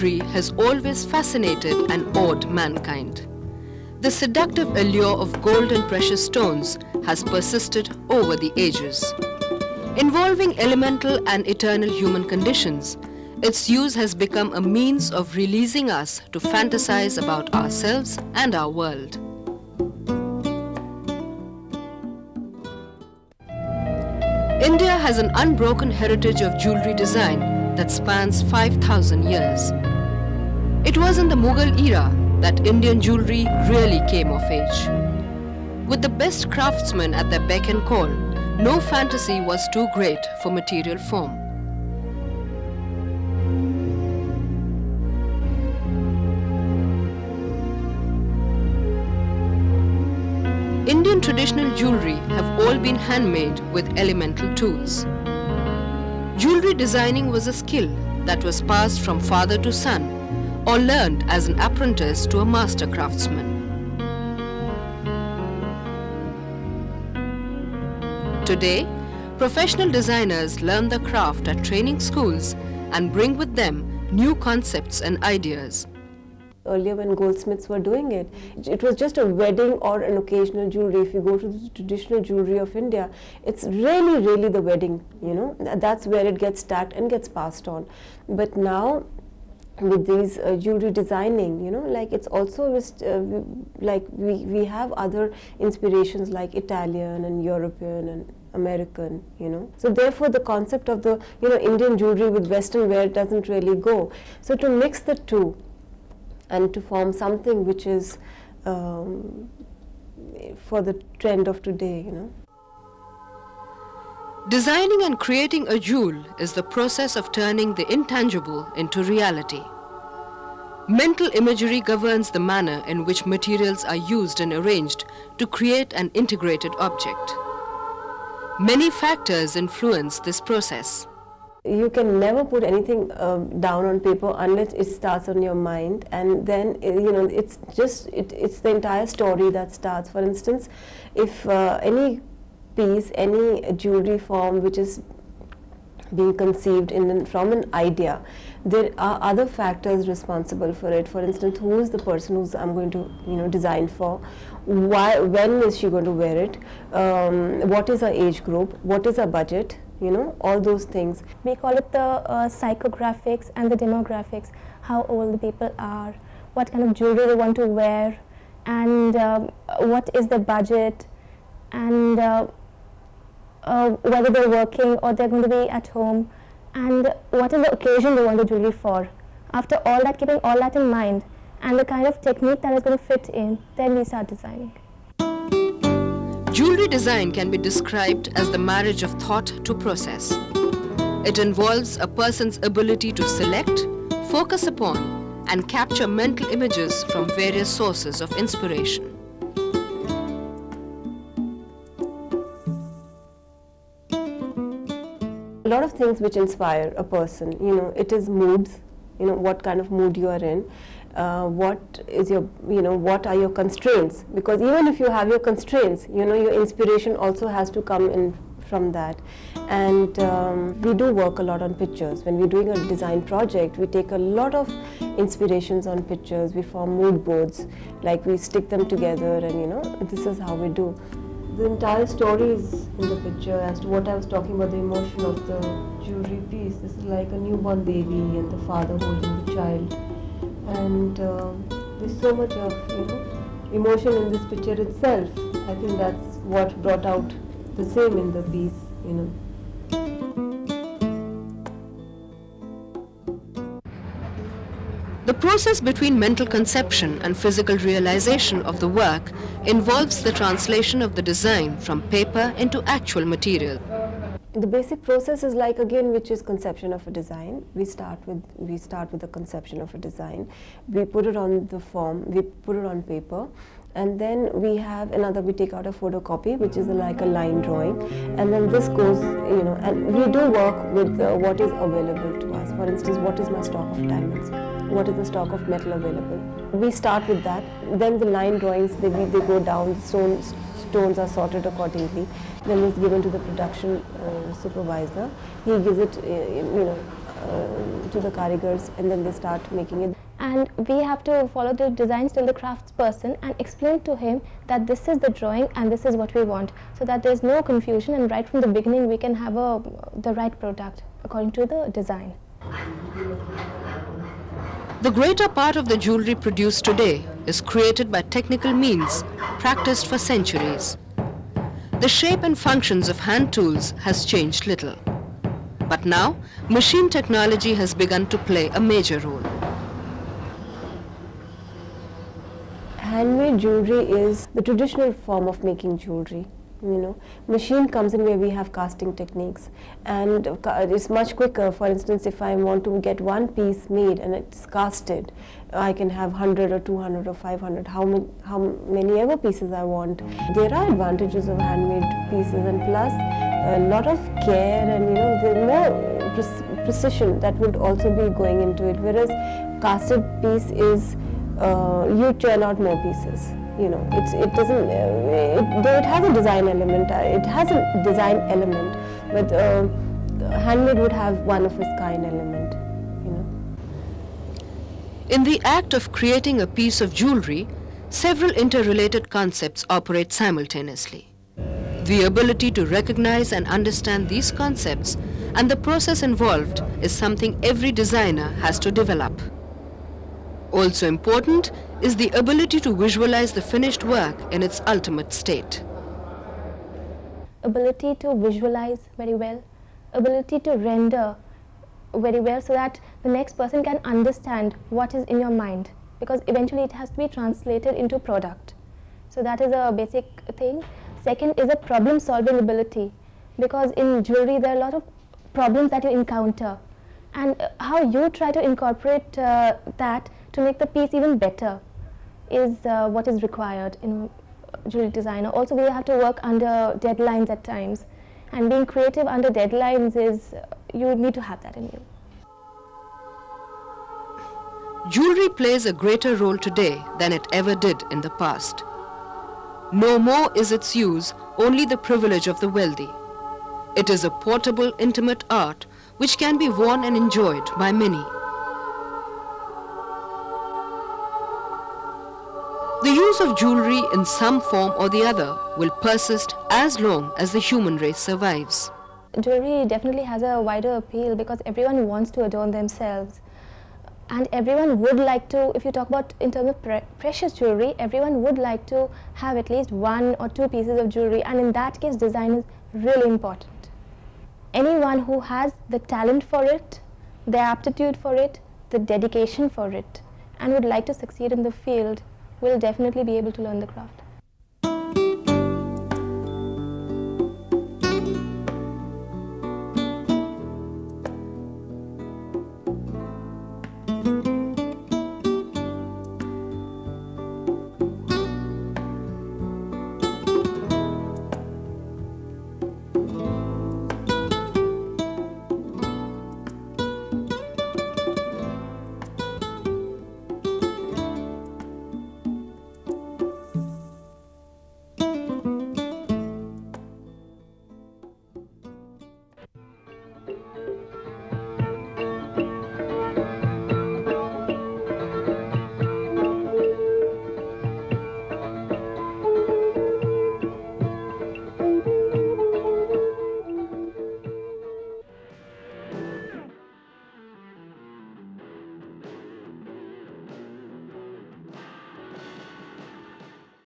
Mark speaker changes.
Speaker 1: jewelry has always fascinated and awed mankind. The seductive allure of gold and precious stones has persisted over the ages. Involving elemental and eternal human conditions, its use has become a means of releasing us to fantasize about ourselves and our world. India has an unbroken heritage of jewelry design that spans 5,000 years. It was in the Mughal era that Indian jewelry really came of age. With the best craftsmen at their beck and call, no fantasy was too great for material form. Indian traditional jewelry have all been handmade with elemental tools. Jewelry designing was a skill that was passed from father to son or learned as an apprentice to a master craftsman. Today, professional designers learn the craft at training schools and bring with them new concepts and ideas.
Speaker 2: Earlier when goldsmiths were doing it, it was just a wedding or an occasional jewelry. If you go to the traditional jewelry of India, it's really the wedding, you know. That's where it gets stacked and gets passed on. But now, with these jewelry designing, you know, like it's also like we have other inspirations like Italian and European and American, you know. So therefore the concept of the, you know, Indian jewelry with Western wear doesn't really go. So to mix the two and to form something which is for the trend of today, you know.
Speaker 1: Designing and creating a jewel is the process of turning the intangible into reality. Mental imagery governs the manner in which materials are used and arranged to create an integrated object. Many factors influence this process.
Speaker 2: You can never put anything down on paper unless it starts on your mind, and then you know, it's the entire story that starts. For instance, if any piece, any jewelry form which is being conceived from an idea, there are other factors responsible for it. For instance, who is the person who's I'm going to, you know, design for? Why? When is she going to wear it? What is her age group? What is her budget? You know, all those things.
Speaker 3: We call it the psychographics and the demographics, how old the people are, what kind of jewelry they want to wear, and what is the budget, and whether they're working or they're going to be at home, and what is the occasion they want the jewelry for. After all that, keeping all that in mind and the kind of technique that is going to fit in, then we start designing.
Speaker 1: Jewelry design can be described as the marriage of thought to process. It involves a person's ability to select, focus upon, and capture mental images from various sources of inspiration.
Speaker 2: A lot of things which inspire a person, you know, it is moods, you know, what kind of mood you are in. What is your, you know, what are your constraints? Because even if you have your constraints, you know, your inspiration also has to come in from that. And we do work a lot on pictures. When we're doing a design project, we take a lot of inspirations on pictures. We form mood boards, like we stick them together, and you know, this is how we do. The entire story is in the picture. As to what I was talking about, the emotion of the jewelry piece. This is like a newborn baby and the father holding the child. And there's so much of, you know, emotion in this picture itself. I think that's what brought out the same in the piece, you know.
Speaker 1: The process between mental conception and physical realization of the work involves the translation of the design from paper into actual material.
Speaker 2: The basic process is like, again, which is conception of a design. We start with the conception of a design. We put it on the form, we put it on paper, and then we have another, we take out a photocopy, which is like a line drawing, and then this goes, you know, and we do work with what is available to us. For instance, what is my stock of diamonds? What is the stock of metal available? We start with that. Then the line drawings, they go down, the stones are sorted accordingly. Then it's given to the production supervisor. He gives it, you know, to the karigars, and then they start making it.
Speaker 3: And we have to follow the design till the craftsperson and explain to him that this is the drawing and this is what we want, so that there is no confusion, and right from the beginning we can have the right product according to the design.
Speaker 1: The greater part of the jewellery produced today is created by technical means practiced for centuries. The shape and functions of hand tools has changed little. But now, machine technology has begun to play a major role.
Speaker 2: Handmade jewelry is the traditional form of making jewelry. Machine comes in where we have casting techniques, and it's much quicker. For instance, if I want to get one piece made and it's casted, I can have 100 or 200 or 500, how many ever pieces I want. There are advantages of handmade pieces, and plus a lot of care, and the more precision that would also be going into it, whereas casted piece is you churn out more pieces. It doesn't, though it has a design element, but handmade would have one of its kind element,
Speaker 1: In the act of creating a piece of jewellery, several interrelated concepts operate simultaneously. The ability to recognize and understand these concepts and the process involved is something every designer has to develop. Also important is the ability to visualize the finished work in its ultimate state.
Speaker 3: Ability to visualize very well, ability to render very well, so that the next person can understand what is in your mind, because eventually it has to be translated into product. So that is a basic thing. Second is a problem solving ability, because in jewelry there are a lot of problems that you encounter, and how you try to incorporate that to make the piece even better is what is required in jewelry designer. Also, we have to work under deadlines at times, and being creative under deadlines is, you need to have that in you.
Speaker 1: Jewellery plays a greater role today than it ever did in the past. No more is its use only the privilege of the wealthy. It is a portable, intimate art which can be worn and enjoyed by many. The use of jewellery in some form or the other will persist as long as the human race survives.
Speaker 3: Jewelry definitely has a wider appeal because everyone wants to adorn themselves. And everyone would like to, if you talk about in terms of precious jewelry, everyone would like to have at least 1 or 2 pieces of jewelry, and in that case design is really important. Anyone who has the talent for it, the aptitude for it, the dedication for it, and would like to succeed in the field will definitely be able to learn the craft.